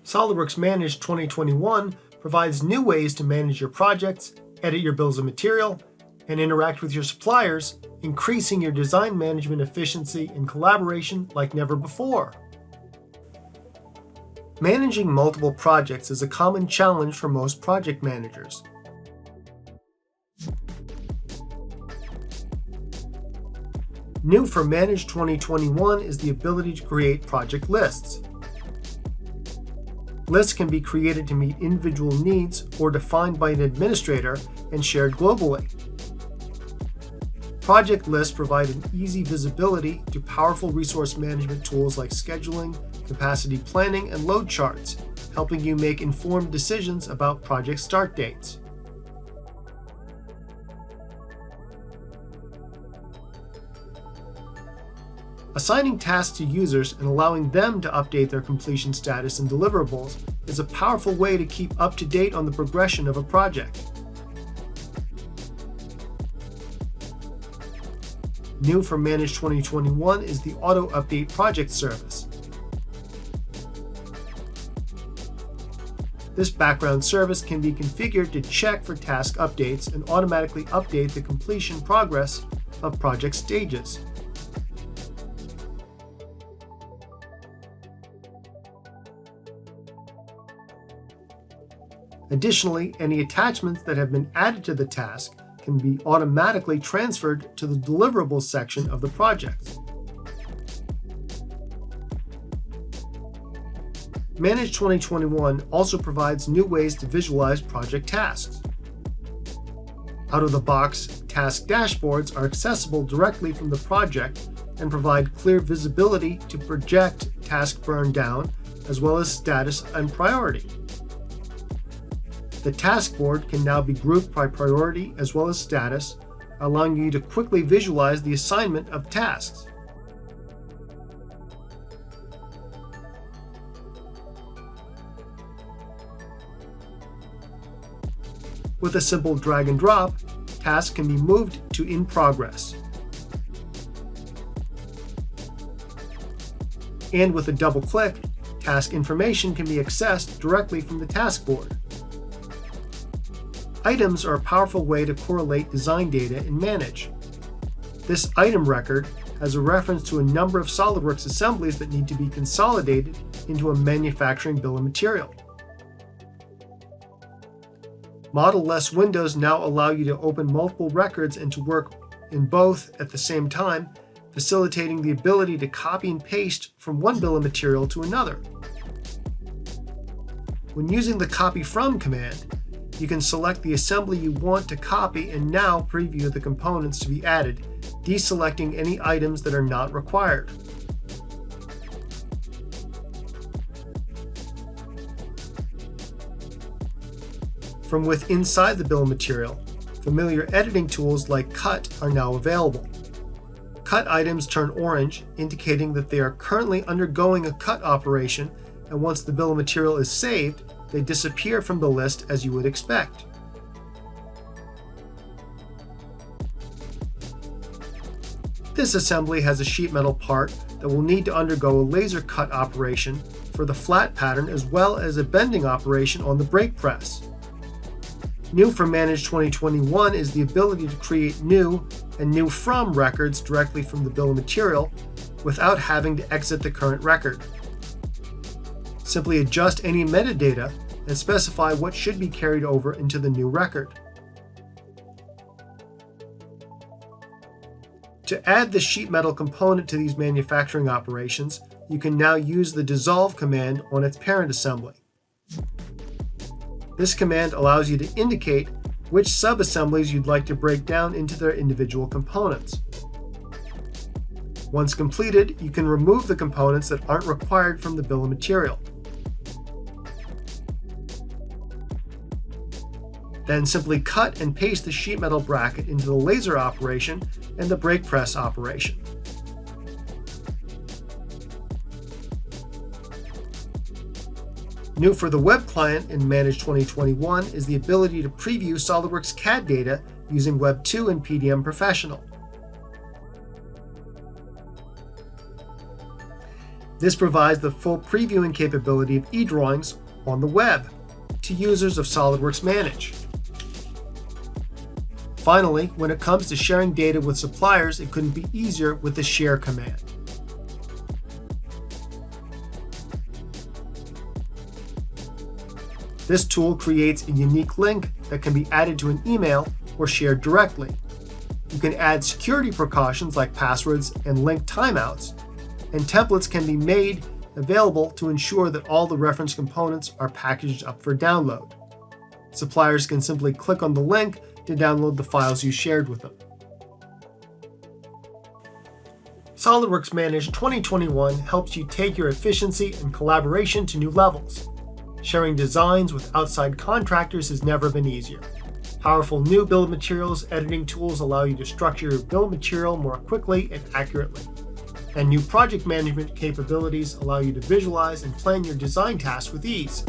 SOLIDWORKS Manage 2021 provides new ways to manage your projects, edit your bills of material, and interact with your suppliers, increasing your design management efficiency and collaboration like never before. Managing multiple projects is a common challenge for most project managers. New for Manage 2021 is the ability to create project lists. Lists can be created to meet individual needs or defined by an administrator and shared globally. Project lists provide an easy visibility to powerful resource management tools like scheduling, capacity planning, and load charts, helping you make informed decisions about project start dates. Assigning tasks to users and allowing them to update their completion status and deliverables is a powerful way to keep up to date on the progression of a project. New for Manage 2021 is the Auto Update Project service. This background service can be configured to check for task updates and automatically update the completion progress of project stages. Additionally, any attachments that have been added to the task can be automatically transferred to the deliverables section of the project. Manage 2021 also provides new ways to visualize project tasks. Out-of-the-box task dashboards are accessible directly from the project and provide clear visibility to project task burn down, as well as status and priority. The task board can now be grouped by priority as well as status, allowing you to quickly visualize the assignment of tasks. With a simple drag and drop, tasks can be moved to in progress. And with a double click, task information can be accessed directly from the task board. Items are a powerful way to correlate design data in Manage. This item record has a reference to a number of SOLIDWORKS assemblies that need to be consolidated into a manufacturing bill of material. Model-less windows now allow you to open multiple records and to work in both at the same time, facilitating the ability to copy and paste from one bill of material to another. When using the Copy From command, you can select the assembly you want to copy and now preview the components to be added, deselecting any items that are not required. From inside the bill of material, familiar editing tools like Cut are now available. Cut items turn orange, indicating that they are currently undergoing a cut operation, and once the bill of material is saved, they disappear from the list as you would expect. This assembly has a sheet metal part that will need to undergo a laser cut operation for the flat pattern as well as a bending operation on the brake press. New for Manage 2021 is the ability to create new and new from records directly from the bill of material without having to exit the current record. Simply adjust any metadata and specify what should be carried over into the new record. To add the sheet metal component to these manufacturing operations, you can now use the dissolve command on its parent assembly. This command allows you to indicate which sub-assemblies you'd like to break down into their individual components. Once completed, you can remove the components that aren't required from the bill of material. Then simply cut and paste the sheet metal bracket into the laser operation and the brake press operation. New for the web client in Manage 2021 is the ability to preview SOLIDWORKS CAD data using Web 2 and PDM Professional. This provides the full previewing capability of eDrawings on the web to users of SOLIDWORKS Manage. Finally, when it comes to sharing data with suppliers, it couldn't be easier with the share command. This tool creates a unique link that can be added to an email or shared directly. You can add security precautions like passwords and link timeouts, and templates can be made available to ensure that all the reference components are packaged up for download. Suppliers can simply click on the link to download the files you shared with them. SOLIDWORKS Manage 2021 helps you take your efficiency and collaboration to new levels. Sharing designs with outside contractors has never been easier. Powerful new bill of materials editing tools allow you to structure your bill of material more quickly and accurately. And new project management capabilities allow you to visualize and plan your design tasks with ease.